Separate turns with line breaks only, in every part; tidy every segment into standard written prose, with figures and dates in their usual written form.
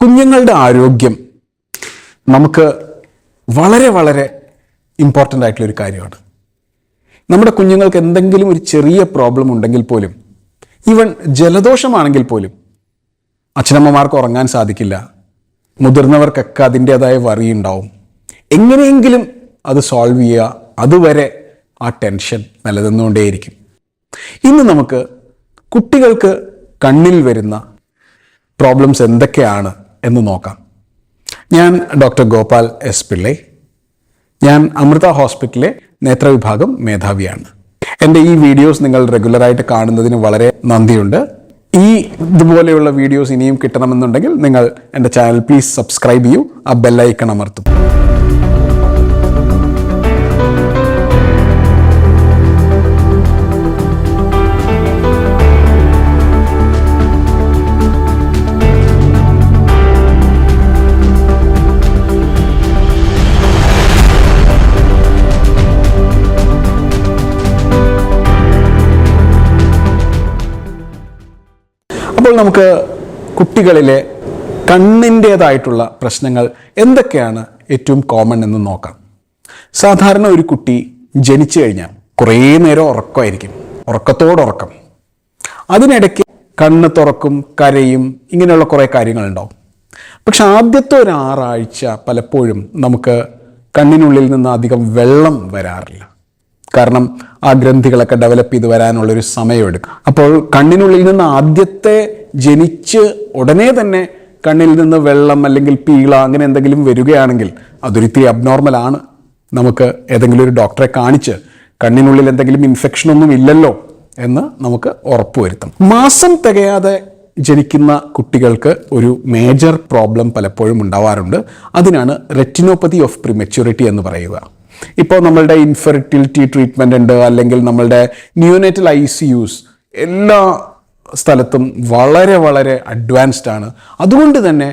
കുഞ്ഞുങ്ങളുടെ ആരോഗ്യം നമുക്ക് വളരെ വളരെ ഇമ്പോർട്ടൻ്റ് ആയിട്ടുള്ളൊരു കാര്യമാണ്. നമ്മുടെ കുഞ്ഞുങ്ങൾക്ക് എന്തെങ്കിലും ഒരു ചെറിയ പ്രോബ്ലം ഉണ്ടെങ്കിൽ പോലും, ഈവൻ ജലദോഷമാണെങ്കിൽ പോലും അച്ഛനമ്മമാർക്ക് ഉറങ്ങാൻ സാധിക്കില്ല. മുതിർന്നവർക്കൊക്കെ അതിൻ്റേതായ വറി ഉണ്ടാവും. എങ്ങനെയെങ്കിലും അത് സോൾവ് ചെയ്യുക, അതുവരെ ആ ടെൻഷൻ നിലനിന്നുകൊണ്ടേയിരിക്കും. ഇന്ന് നമുക്ക് കുട്ടികൾക്ക് കണ്ണിൽ വരുന്ന പ്രോബ്ലംസ് എന്തൊക്കെയാണ് എന്ന് നോക്കാം. ഞാൻ ഡോക്ടർ ഗോപാൽ എസ് പിള്ളൈ. ഞാൻ അമൃത ഹോസ്പിറ്റലിലെ നേത്രവിഭാഗം മേധാവിയാണ്. എൻ്റെ ഈ വീഡിയോസ് നിങ്ങൾ റെഗുലറായിട്ട് കാണുന്നതിന് വളരെ നന്ദിയുണ്ട്. ഇതുപോലെയുള്ള വീഡിയോസ് ഇനിയും കിട്ടണമെന്നുണ്ടെങ്കിൽ നിങ്ങൾ എൻ്റെ ചാനൽ പ്ലീസ് സബ്സ്ക്രൈബ് ചെയ്യൂ, ആ ബെല്ലൈക്കൺ അമർത്തും. അപ്പോൾ നമുക്ക് കുട്ടികളിലെ കണ്ണിൻ്റേതായിട്ടുള്ള പ്രശ്നങ്ങൾ എന്തൊക്കെയാണ് ഏറ്റവും കോമൺ എന്ന് നോക്കാം. സാധാരണ ഒരു കുട്ടി ജനിച്ചു കഴിഞ്ഞാൽ കുറേ നേരം ഉറക്കമായിരിക്കും, ഉറക്കത്തോടുറക്കം. അതിനിടയ്ക്ക് കണ്ണ് തുറക്കും, കരയും, ഇങ്ങനെയുള്ള കുറേ കാര്യങ്ങളുണ്ടാവും. പക്ഷെ ആദ്യത്തെ ഒരു 6 ആഴ്ച പലപ്പോഴും നമുക്ക് കണ്ണിനുള്ളിൽ നിന്ന് അധികം വെള്ളം വരാറില്ല. കാരണം ആ ഗ്രന്ഥികളൊക്കെ ഡെവലപ്പ് ചെയ്ത് വരാനുള്ളൊരു സമയമെടുക്കും. അപ്പോൾ കണ്ണിനുള്ളിൽ നിന്ന് ആദ്യത്തെ ജനിച്ച് ഉടനെ തന്നെ കണ്ണിൽ നിന്ന് വെള്ളം അല്ലെങ്കിൽ പീള അങ്ങനെ എന്തെങ്കിലും വരികയാണെങ്കിൽ അതൊരിത്തിരി അബ്നോർമലാണ്. നമുക്ക് ഏതെങ്കിലും ഒരു ഡോക്ടറെ കാണിച്ച് കണ്ണിനുള്ളിൽ എന്തെങ്കിലും ഇൻഫെക്ഷനൊന്നും ഇല്ലല്ലോ എന്ന് നമുക്ക് ഉറപ്പുവരുത്താം. മാസം തികയാതെ ജനിക്കുന്ന കുട്ടികൾക്ക് ഒരു മേജർ പ്രോബ്ലം പലപ്പോഴും ഉണ്ടാവാറുണ്ട്. അതിനാണ് റെറ്റിനോപ്പതി ഓഫ് പ്രിമച്യൂരിറ്റി എന്ന് പറയുക. ഇപ്പോൾ നമ്മളുടെ ഇൻഫെർട്ടിലിറ്റി ട്രീറ്റ്മെൻ്റ് ഉണ്ട്, അല്ലെങ്കിൽ നമ്മളുടെ ന്യൂനേറ്റൽ ICUs എല്ലാ സ്ഥലത്തും വളരെ വളരെ അഡ്വാൻസ്ഡ് ആണ്. അതുകൊണ്ട് തന്നെ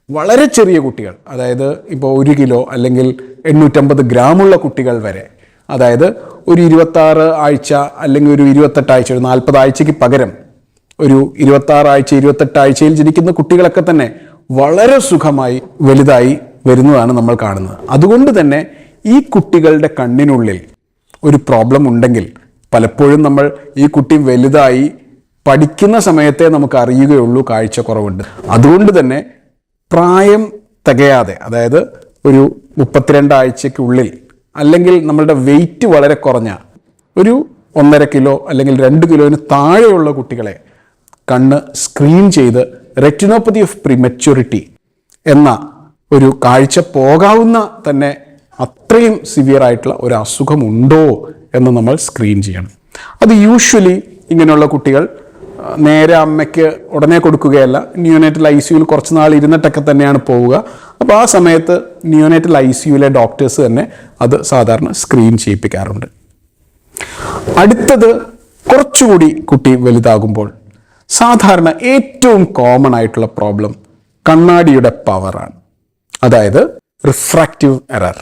വളരെ ചെറിയ കുട്ടികൾ, അതായത് ഇപ്പോൾ 1 കിലോ അല്ലെങ്കിൽ 850 ഗ്രാമുള്ള കുട്ടികൾ വരെ, അതായത് ഒരു 26 ആഴ്ച അല്ലെങ്കിൽ ഒരു 28 ആഴ്ച, ഒരു 40 ആഴ്ചയ്ക്ക് പകരം ഒരു 26 ആഴ്ച 28 ആഴ്ചയിൽ ജനിക്കുന്ന കുട്ടികളൊക്കെ തന്നെ വളരെ സുഖമായി വലുതായി വരുന്നതാണ് നമ്മൾ കാണുന്നത്. അതുകൊണ്ട് തന്നെ ഈ കുട്ടികളുടെ കണ്ണിനുള്ളിൽ ഒരു പ്രോബ്ലം ഉണ്ടെങ്കിൽ പലപ്പോഴും നമ്മൾ ഈ കുട്ടി വലുതായി പഠിക്കുന്ന സമയത്തെ നമുക്ക് അറിയുകയുള്ളൂ കാഴ്ചക്കുറവുണ്ട്. അതുകൊണ്ട് തന്നെ പ്രായം തികയാതെ, അതായത് ഒരു 32 ആഴ്ചയ്ക്കുള്ളിൽ അല്ലെങ്കിൽ നമ്മളുടെ വെയിറ്റ് വളരെ കുറഞ്ഞ ഒരു 1.5 കിലോ അല്ലെങ്കിൽ 2 കിലോന് താഴെയുള്ള കുട്ടികളെ കണ്ണ് സ്ക്രീൻ ചെയ്ത് റെറ്റിനോപ്പതി ഓഫ് പ്രിമച്യൂരിറ്റി എന്ന ഒരു കാഴ്ച പോകാവുന്ന തന്നെ അത്രയും സിവിയർ ആയിട്ടുള്ള ഒരു അസുഖമുണ്ടോ എന്ന് നമ്മൾ സ്ക്രീൻ ചെയ്യണം. അത് യൂഷ്വലി ഇങ്ങനെയുള്ള കുട്ടികൾ നേരെ അമ്മയ്ക്ക് ഉടനെ കൊടുക്കുകയല്ല, ന്യൂനേറ്റൽ ICUയിൽ കുറച്ച് നാൾ ഇരുന്നിട്ടൊക്കെ തന്നെയാണ് പോവുക. അപ്പോൾ ആ സമയത്ത് ന്യൂനേറ്റൽ ICUയിലെ ഡോക്ടേഴ്സ് തന്നെ അത് സാധാരണ സ്ക്രീൻ ചെയ്യിപ്പിക്കാറുണ്ട്. അടുത്തത് കുറച്ചുകൂടി കുട്ടി വലുതാകുമ്പോൾ സാധാരണ ഏറ്റവും കോമൺ ആയിട്ടുള്ള പ്രോബ്ലം കണ്ണാടിയുടെ പവറാണ്. അതായത് റിഫ്രാക്റ്റീവ് എറർ.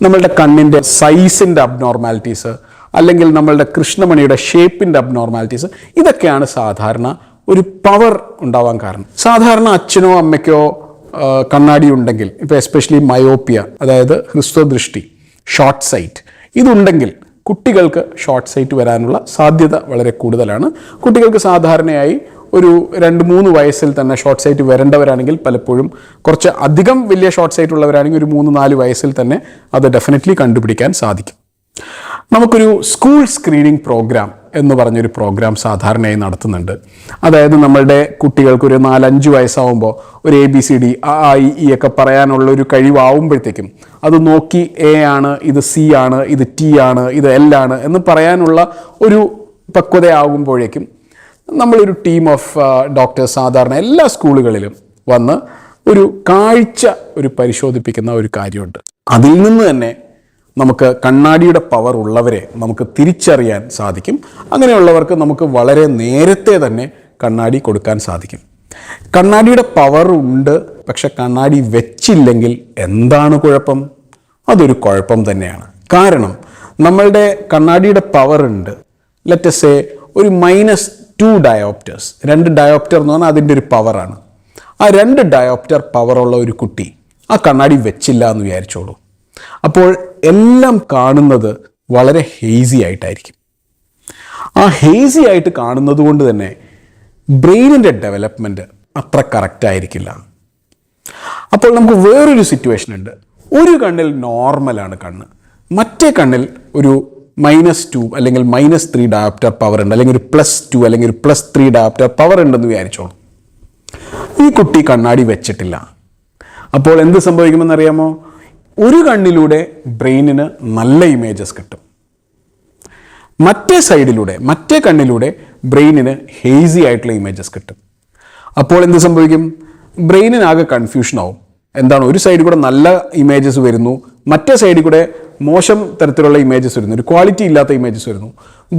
നമ്മളുടെ കണ്ണിൻ്റെ സൈസിൻ്റെ അബ്നോർമാലിറ്റീസ് അല്ലെങ്കിൽ നമ്മളുടെ കൃഷ്ണമണിയുടെ ഷേപ്പിൻ്റെ അബ്നോർമാലിറ്റീസ്, ഇതൊക്കെയാണ് സാധാരണ ഒരു പവർ ഉണ്ടാവാൻ കാരണം. സാധാരണ അച്ഛനോ അമ്മയ്ക്കോ കണ്ണാടി ഉണ്ടെങ്കിൽ, ഇപ്പോൾ എസ്പെഷ്യലി മയോപ്പിയ, അതായത് ഹ്രസ്വദൃഷ്ടി, ഷോർട്ട് സൈറ്റ്, ഇതുണ്ടെങ്കിൽ കുട്ടികൾക്ക് ഷോർട്ട് സൈറ്റ് വരാനുള്ള സാധ്യത വളരെ കൂടുതലാണ്. കുട്ടികൾക്ക് സാധാരണയായി ഒരു 2-3 വയസ്സിൽ തന്നെ ഷോർട്ട് സൈറ്റ് വരേണ്ടവരാണെങ്കിൽ, പലപ്പോഴും കുറച്ച് അധികം വലിയ ഷോർട്ട് സൈറ്റ് ഉള്ളവരാണെങ്കിൽ ഒരു 3-4 വയസ്സിൽ തന്നെ അത് ഡെഫിനറ്റ്ലി കണ്ടുപിടിക്കാൻ സാധിക്കും. നമുക്കൊരു സ്കൂൾ സ്ക്രീനിങ് പ്രോഗ്രാം എന്ന് പറഞ്ഞൊരു പ്രോഗ്രാം സാധാരണയായി നടത്തുന്നുണ്ട്. അതായത് നമ്മളുടെ കുട്ടികൾക്ക് ഒരു 4-5 വയസ്സാവുമ്പോൾ ഒരു ABCD AIE ഒക്കെ പറയാനുള്ള ഒരു കഴിവാവുമ്പോഴത്തേക്കും അത് നോക്കി A ആണ്, ഇത് C ആണ്, ഇത് T ആണ്, ഇത് L ആണ് എന്ന് പറയാനുള്ള ഒരു പക്വതയാകുമ്പോഴേക്കും നമ്മളൊരു ടീം ഓഫ് ഡോക്ടേഴ്സ് സാധാരണ എല്ലാ സ്കൂളുകളിലും വന്ന് ഒരു കാഴ്ച പരിശോധിപ്പിക്കുന്ന ഒരു കാര്യമുണ്ട്. അതിൽ നിന്ന് തന്നെ നമുക്ക് കണ്ണാടിയുടെ പവർ ഉള്ളവരെ നമുക്ക് തിരിച്ചറിയാൻ സാധിക്കും. അങ്ങനെയുള്ളവർക്ക് നമുക്ക് വളരെ നേരത്തെ തന്നെ കണ്ണാടി കൊടുക്കാൻ സാധിക്കും. കണ്ണാടിയുടെ പവർ ഉണ്ട്, പക്ഷെ കണ്ണാടി വെച്ചില്ലെങ്കിൽ എന്താണ് കുഴപ്പം? അതൊരു കുഴപ്പം തന്നെയാണ്. കാരണം നമ്മളുടെ കണ്ണാടിയുടെ പവർ ഉണ്ട്, ലെറ്റ് us say ഒരു -2 ഡയോപ്റ്റേഴ്സ്, 2 ഡയോപ്റ്റർ എന്ന് പറഞ്ഞാൽ അതിൻ്റെ ഒരു പവറാണ്. ആ 2 ഡയോപ്റ്റർ പവറുള്ള ഒരു കുട്ടി ആ കണ്ണാടി വെച്ചില്ല എന്ന് വിചാരിച്ചോളൂ. അപ്പോൾ എല്ലാം കാണുന്നത് വളരെ ഹേസി ആയിട്ടായിരിക്കും. ആ ഹേസി ആയിട്ട് കാണുന്നത് കൊണ്ട് തന്നെ ബ്രെയിനിൻ്റെ ഡെവലപ്മെൻറ്റ് അത്ര കറക്റ്റ് ആയിരിക്കില്ല. അപ്പോൾ നമുക്ക് വേറൊരു സിറ്റുവേഷൻ ഉണ്ട്. ഒരു കണ്ണിൽ നോർമലാണ് കണ്ണ്, മറ്റേ കണ്ണിൽ ഒരു -2 അല്ലെങ്കിൽ -3 ഡയോപ്റ്റർ പവർ ഉണ്ട്, അല്ലെങ്കിൽ ഒരു +2 അല്ലെങ്കിൽ ഒരു +3 ഡയോപ്റ്റർ പവർ ഉണ്ടെന്ന് വിചാരിച്ചോളൂ. ഈ കുട്ടി കണ്ണാടി വെച്ചിട്ടില്ല. അപ്പോൾ എന്ത് സംഭവിക്കുമെന്നറിയാമോ? ഒരു കണ്ണിലൂടെ ബ്രെയിനിന് നല്ല ഇമേജസ് കിട്ടും, മറ്റേ കണ്ണിലൂടെ ബ്രെയിനിന് ഹേസി ആയിട്ടുള്ള ഇമേജസ് കിട്ടും. അപ്പോൾ എന്ത് സംഭവിക്കും? ബ്രെയിനിനാകെ കൺഫ്യൂഷൻ ആവും. എന്താണ്, ഒരു സൈഡിൽ കൂടെ നല്ല ഇമേജസ് വരുന്നു, മറ്റേ സൈഡിൽ കൂടെ മോശം തരത്തിലുള്ള ഇമേജസ് വരുന്നു, ഒരു ക്വാളിറ്റി ഇല്ലാത്ത ഇമേജസ് വരുന്നു.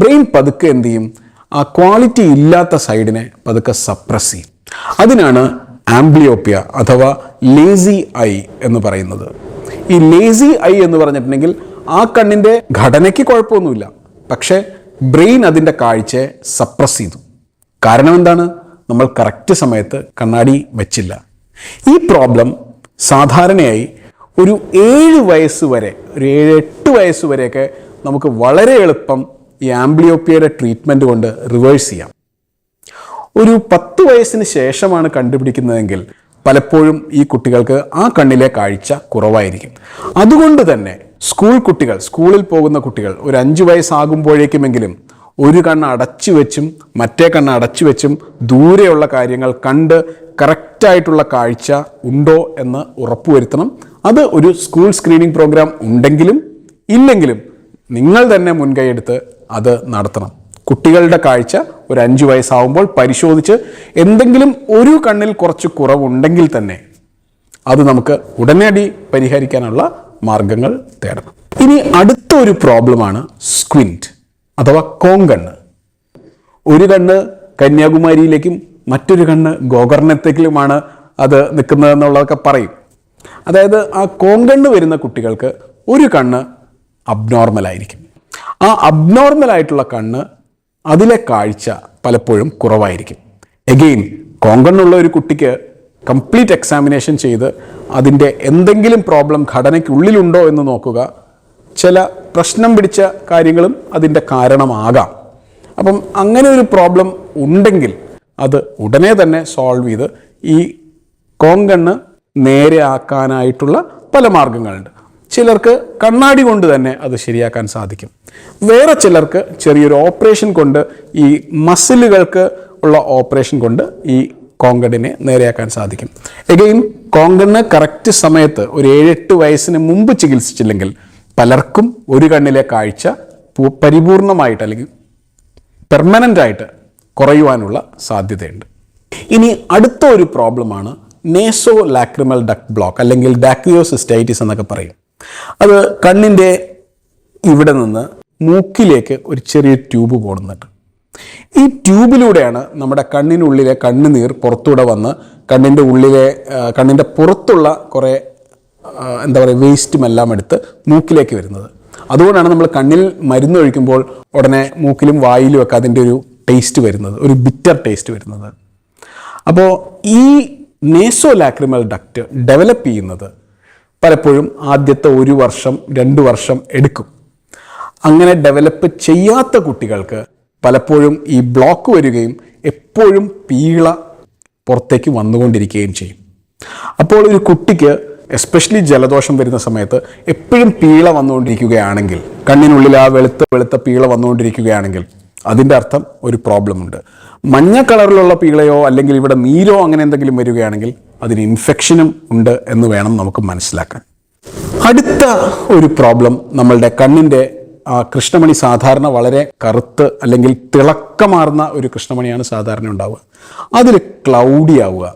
ബ്രെയിൻ പതുക്കെ എന്ത് ചെയ്യും? ആ ക്വാളിറ്റി ഇല്ലാത്ത സൈഡിനെ പതുക്കെ സപ്രസ് ചെയ്യും. അതിനാണ് ആംബ്ലിയോപ്പിയ അഥവാ ലേസി ഐ എന്ന് പറയുന്നത്. ഈ ലേസി ഐ എന്ന് പറഞ്ഞിട്ടുണ്ടെങ്കിൽ ആ കണ്ണിൻ്റെ ഘടനയ്ക്ക് കുഴപ്പമൊന്നുമില്ല, പക്ഷേ ബ്രെയിൻ അതിൻ്റെ കാഴ്ചയെ സപ്രസ് ചെയ്തു. കാരണം എന്താണ്? നമ്മൾ കറക്റ്റ് സമയത്ത് കണ്ണാടി വെച്ചില്ല. ഈ പ്രോബ്ലം സാധാരണയായി ഒരു 7 വയസ്സ് വരെ, ഒരു 7-8 വയസ്സ് വരെയൊക്കെ നമുക്ക് വളരെ എളുപ്പം ഈ ആംബ്ലിയോപ്പിയയുടെ ട്രീറ്റ്മെൻറ്റ് കൊണ്ട് റിവേഴ്സ് ചെയ്യാം. ഒരു 10 വയസ്സിന് ശേഷമാണ് കണ്ടുപിടിക്കുന്നതെങ്കിൽ പലപ്പോഴും ഈ കുട്ടികൾക്ക് ആ കണ്ണിലെ കാഴ്ച കുറവായിരിക്കും. അതുകൊണ്ട് തന്നെ സ്കൂളിൽ പോകുന്ന കുട്ടികൾ ഒരു 5 വയസ്സാകുമ്പോഴേക്കുമെങ്കിലും ഒരു കണ്ണ് അടച്ചു വെച്ചും മറ്റേ കണ്ണ് അടച്ചു വെച്ചും ദൂരെയുള്ള കാര്യങ്ങൾ കണ്ട് കറക്റ്റായിട്ടുള്ള കാഴ്ച ഉണ്ടോ എന്ന് ഉറപ്പുവരുത്തണം. അത് ഒരു സ്കൂൾ സ്ക്രീനിങ് പ്രോഗ്രാം ഉണ്ടെങ്കിലും ഇല്ലെങ്കിലും നിങ്ങൾ തന്നെ മുൻകൈയെടുത്ത് അത് നടത്തണം. കുട്ടികളുടെ കാഴ്ച ഒരു 5 വയസ്സാവുമ്പോൾ പരിശോധിച്ച് എന്തെങ്കിലും ഒരു കണ്ണിൽ കുറച്ച് കുറവുണ്ടെങ്കിൽ തന്നെ അത് നമുക്ക് ഉടനടി പരിഹരിക്കാനുള്ള മാർഗങ്ങൾ തേടണം. ഇനി അടുത്ത ഒരു പ്രോബ്ലമാണ് സ്ക്വിൻറ്റ് അഥവാ കോങ്കണ്ണ്. ഒരു കണ്ണ് കന്യാകുമാരിയിലേക്കും മറ്റൊരു കണ്ണ് ഗോകർണത്തേക്കുമാണ് അത് നിൽക്കുന്നതെന്നുള്ളതൊക്കെ പറയും. അതായത് ആ കോങ്കണ്ണ് വരുന്ന കുട്ടികൾക്ക് ഒരു കണ്ണ് അബ്നോർമലായിരിക്കും. ആ അബ്നോർമലായിട്ടുള്ള കണ്ണ് അതിലെ കാഴ്ച പലപ്പോഴും കുറവായിരിക്കും. എഗെയിൻ കോങ്കണ്ണുള്ള ഒരു കുട്ടിക്ക് കംപ്ലീറ്റ് എക്സാമിനേഷൻ ചെയ്ത് അതിൻ്റെ എന്തെങ്കിലും പ്രോബ്ലം ഘടനയ്ക്കുള്ളിലുണ്ടോ എന്ന് നോക്കുക. ചില പ്രശ്നം പിടിച്ച കാര്യങ്ങളും അതിൻ്റെ കാരണമാകാം. അപ്പം അങ്ങനെ ഒരു പ്രോബ്ലം ഉണ്ടെങ്കിൽ അത് ഉടനെ തന്നെ സോൾവ് ചെയ്ത് ഈ കോങ്കണ്ണ് നേരെ ആക്കാനായിട്ടുള്ള പല മാർഗങ്ങളുണ്ട്. ചിലർക്ക് കണ്ണാടി കൊണ്ട് തന്നെ അത് ശരിയാക്കാൻ സാധിക്കും. വേറെ ചിലർക്ക് ചെറിയൊരു ഓപ്പറേഷൻ കൊണ്ട്, ഈ മസിലുകൾക്ക് ഉള്ള ഓപ്പറേഷൻ കൊണ്ട് ഈ കോങ്കണ്ണിനെ നേരെയാക്കാൻ സാധിക്കും. എഗെയിൻ കോങ്കണ്ണ് കറക്റ്റ് സമയത്ത് ഒരു 7-8 വയസ്സിന് മുമ്പ് ചികിത്സിച്ചില്ലെങ്കിൽ പലർക്കും ഒരു കണ്ണിലെ കാഴ്ച പരിപൂർണമായിട്ട് അല്ലെങ്കിൽ പെർമനൻ്റ് ആയിട്ട് കുറയുവാനുള്ള സാധ്യതയുണ്ട്. ഇനി അടുത്ത ഒരു പ്രോബ്ലമാണ് നേസോ ലാക്രിമൽ ഡക്ട് ബ്ലോക്ക് അല്ലെങ്കിൽ ഡാക്രിയോസിസ്റ്റൈറ്റിസ് എന്നൊക്കെ പറയും. അത് കണ്ണിൻ്റെ ഇവിടെ നിന്ന് മൂക്കിലേക്ക് ഒരു ചെറിയ ട്യൂബ് പോകുന്നുണ്ട്. ഈ ട്യൂബിലൂടെയാണ് നമ്മുടെ കണ്ണിനുള്ളിലെ കണ്ണുനീർ പുറത്തൂടെ വന്ന് കണ്ണിൻ്റെ പുറത്തുള്ള കുറേ വേസ്റ്റും എല്ലാം എടുത്ത് മൂക്കിലേക്ക് വരുന്നത്. അതുകൊണ്ടാണ് നമ്മൾ കണ്ണിൽ മരുന്ന് ഒഴിക്കുമ്പോൾ ഉടനെ മൂക്കിലും വായിലും ഒക്കെ അതിൻ്റെ ഒരു ടേസ്റ്റ് വരുന്നത്, ഒരു ബിറ്റർ ടേസ്റ്റ് വരുന്നത്. അപ്പോൾ ഈ നേസോ ലാക്രിമൽ ഡക്റ്റ് ഡെവലപ്പ് ചെയ്യുന്നത് പലപ്പോഴും ആദ്യത്തെ 1 വർഷം 2 വർഷം എടുക്കും. അങ്ങനെ ഡെവലപ്പ് ചെയ്യാത്ത കുട്ടികൾക്ക് പലപ്പോഴും ഈ ബ്ലോക്ക് വരികയും എപ്പോഴും പീള പുറത്തേക്ക് വന്നുകൊണ്ടിരിക്കുകയും ചെയ്യും. അപ്പോൾ ഒരു കുട്ടിക്ക് എസ്പെഷ്യലി ജലദോഷം വരുന്ന സമയത്ത് എപ്പോഴും പീള വന്നുകൊണ്ടിരിക്കുകയാണെങ്കിൽ, കണ്ണിനുള്ളിൽ ആ വെളുത്ത പീള വന്നുകൊണ്ടിരിക്കുകയാണെങ്കിൽ അതിൻ്റെ അർത്ഥം ഒരു പ്രോബ്ലം ഉണ്ട്. മഞ്ഞ കളറിലുള്ള പീളയോ അല്ലെങ്കിൽ ഇവിടെ നീരോ അങ്ങനെ എന്തെങ്കിലും വരികയാണെങ്കിൽ അതിന് ഇൻഫെക്ഷനും ഉണ്ട് എന്ന് വേണം നമുക്ക് മനസ്സിലാക്കാൻ. അടുത്ത ഒരു പ്രോബ്ലം, നമ്മളുടെ കണ്ണിൻ്റെ കൃഷ്ണമണി സാധാരണ വളരെ കറുത്ത് അല്ലെങ്കിൽ തിളക്കമാർന്ന ഒരു കൃഷ്ണമണിയാണ് സാധാരണ ഉണ്ടാവുക. അതിൽ ക്ലൗഡി ആവുക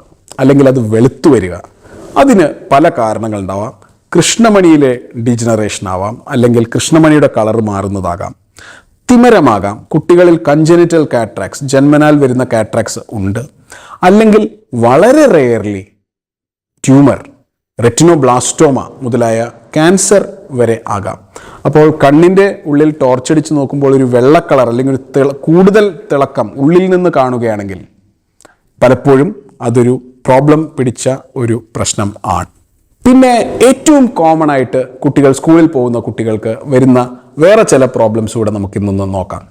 അല്ലെങ്കിൽ അത് വെളുത്തു വരിക. അതിന് പല കാരണങ്ങളുണ്ടാവാം. കൃഷ്ണമണിയിലെ ഡീജനറേഷൻ ആവാം, അല്ലെങ്കിൽ കൃഷ്ണമണിയുടെ കളർ മാറുന്നതാകാം, തിമരമാകാം. കുട്ടികളിൽ കൺജനിറ്റൽ കാട്രാക്സ്, ജന്മനാൽ വരുന്ന കാട്രാക്സ് ഉണ്ട്. അല്ലെങ്കിൽ വളരെ റെയർലി ട്യൂമർ, റെറ്റിനോബ്ലാസ്റ്റോമ മുതലായ ക്യാൻസർ വരെ ആകാം. അപ്പോൾ കണ്ണിൻ്റെ ഉള്ളിൽ ടോർച്ചടിച്ച് നോക്കുമ്പോൾ ഒരു വെള്ള കളർ അല്ലെങ്കിൽ ഒരു കൂടുതൽ തിളക്കം ഉള്ളിൽ നിന്ന് കാണുകയാണെങ്കിൽ പലപ്പോഴും അതൊരു പ്രോബ്ലം പിടിച്ച ഒരു പ്രശ്നം ആണ്. പിന്നെ ഏറ്റവും കോമൺ ആയിട്ട് കുട്ടികൾ സ്കൂളിൽ പോകുന്ന കുട്ടികൾക്ക് വരുന്ന വേറെ ചില പ്രോബ്ലംസ് കൂടെ നമുക്കിന്നൊന്ന് നോക്കാം.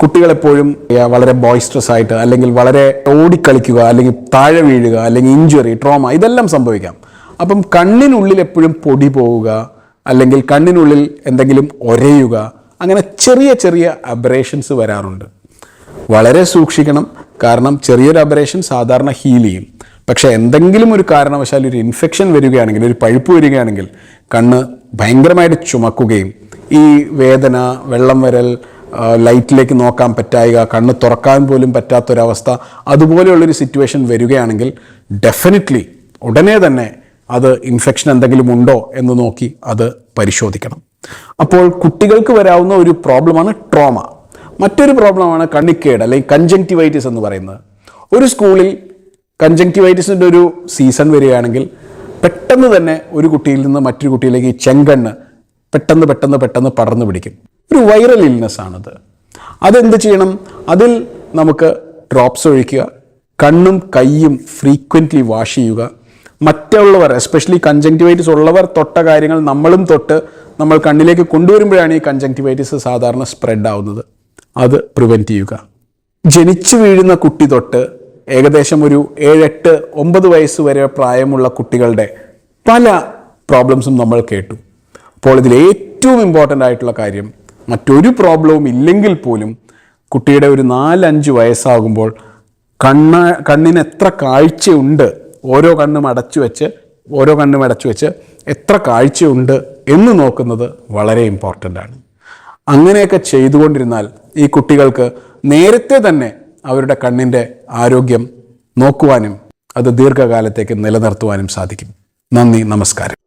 കുട്ടികളെപ്പോഴും വളരെ ബോയ്സ്ട്രസ് ആയിട്ട്, അല്ലെങ്കിൽ വളരെ ഓടിക്കളിക്കുക, അല്ലെങ്കിൽ താഴെ വീഴുക, അല്ലെങ്കിൽ ഇഞ്ചുറി, ട്രോമ, ഇതെല്ലാം സംഭവിക്കാം. അപ്പം കണ്ണിനുള്ളിൽ എപ്പോഴും പൊടി പോവുക, അല്ലെങ്കിൽ കണ്ണിനുള്ളിൽ എന്തെങ്കിലും ഒരയുക, അങ്ങനെ ചെറിയ ചെറിയ അബറേഷൻസ് വരാറുണ്ട്. വളരെ സൂക്ഷിക്കണം. കാരണം ചെറിയൊരു അബറേഷൻ സാധാരണ ഹീൽ ചെയ്യും. പക്ഷെ എന്തെങ്കിലും ഒരു കാരണവശാൽ ഒരു ഇൻഫെക്ഷൻ വരികയാണെങ്കിൽ, ഒരു പഴുപ്പ് വരികയാണെങ്കിൽ കണ്ണ് ഭയങ്കരമായിട്ട് ചുമക്കുകയും ഈ വേദന, വെള്ളം വരൽ, ലൈറ്റിലേക്ക് നോക്കാൻ പറ്റായിക, കണ്ണ് തുറക്കാൻ പോലും പറ്റാത്തൊരവസ്ഥ, അതുപോലെയുള്ളൊരു സിറ്റുവേഷൻ വരികയാണെങ്കിൽ ഡെഫിനറ്റ്ലി ഉടനെ തന്നെ അത് ഇൻഫെക്ഷൻ എന്തെങ്കിലും ഉണ്ടോ എന്ന് നോക്കി അത് പരിശോധിക്കണം. അപ്പോൾ കുട്ടികൾക്ക് വരാവുന്ന ഒരു പ്രോബ്ലമാണ് ട്രോമ. മറ്റൊരു പ്രോബ്ലമാണ് കണ്ണിക്കേട്, അല്ലെങ്കിൽ കൺജങ്ക്റ്റിവൈറ്റിസ് എന്ന് പറയുന്നത്. ഒരു സ്കൂളിൽ കൺജങ്ക്റ്റിവൈറ്റിസിൻ്റെ ഒരു സീസൺ വരികയാണെങ്കിൽ പെട്ടെന്ന് തന്നെ ഒരു കുട്ടിയിൽ നിന്ന് മറ്റൊരു കുട്ടിയിലേക്ക് ഈ ചെങ്കണ്ണ് പെട്ടെന്ന് പടർന്നു പിടിക്കും. ഒരു വൈറൽ ഇൽനെസ് ആണത്. അതെന്ത് ചെയ്യണം? അതിൽ നമുക്ക് ഡ്രോപ്സ് ഒഴിക്കുക, കണ്ണും കൈയും ഫ്രീക്വൻ്റ്ലി വാഷ് ചെയ്യുക. മറ്റുള്ളവർ, എസ്പെഷ്യലി കൺജങ്ക്റ്റിവൈറ്റിസ് ഉള്ളവർ തൊട്ട കാര്യങ്ങൾ നമ്മളും തൊട്ട് നമ്മൾ കണ്ണിലേക്ക് കൊണ്ടുവരുമ്പോഴാണ് ഈ കൺജങ്ക്റ്റിവൈറ്റിസ് സാധാരണ സ്പ്രെഡ് ആവുന്നത്. അത് പ്രിവെൻറ്റ് ചെയ്യുക. ജനിച്ചു വീഴുന്ന കുട്ടി തൊട്ട് ഏകദേശം ഒരു 7, 8, 9 വയസ്സ് വരെ പ്രായമുള്ള കുട്ടികളുടെ പല പ്രോബ്ലംസും നമ്മൾ കേട്ടു. അപ്പോൾ ഇതിൽ ഏറ്റവും ഇമ്പോർട്ടൻ്റ് ആയിട്ടുള്ള കാര്യം, മറ്റൊരു പ്രോബ്ലവും ഇല്ലെങ്കിൽ പോലും കുട്ടിയുടെ ഒരു 4-5 വയസ്സാകുമ്പോൾ കണ്ണിന് എത്ര കാഴ്ചയുണ്ട്, ഓരോ കണ്ണും അടച്ചു വെച്ച് എത്ര കാഴ്ചയുണ്ട് എന്ന് നോക്കുന്നത് വളരെ ഇമ്പോർട്ടൻ്റ് ആണ്. അങ്ങനെയൊക്കെ ചെയ്തുകൊണ്ടിരുന്നാൽ ഈ കുട്ടികൾക്ക് നേരത്തെ തന്നെ അവരുടെ കണ്ണിൻ്റെ ആരോഗ്യം നോക്കുവാനും അത് ദീർഘകാലത്തേക്ക് നിലനിർത്തുവാനും സാധിക്കും. നന്ദി, നമസ്കാരം.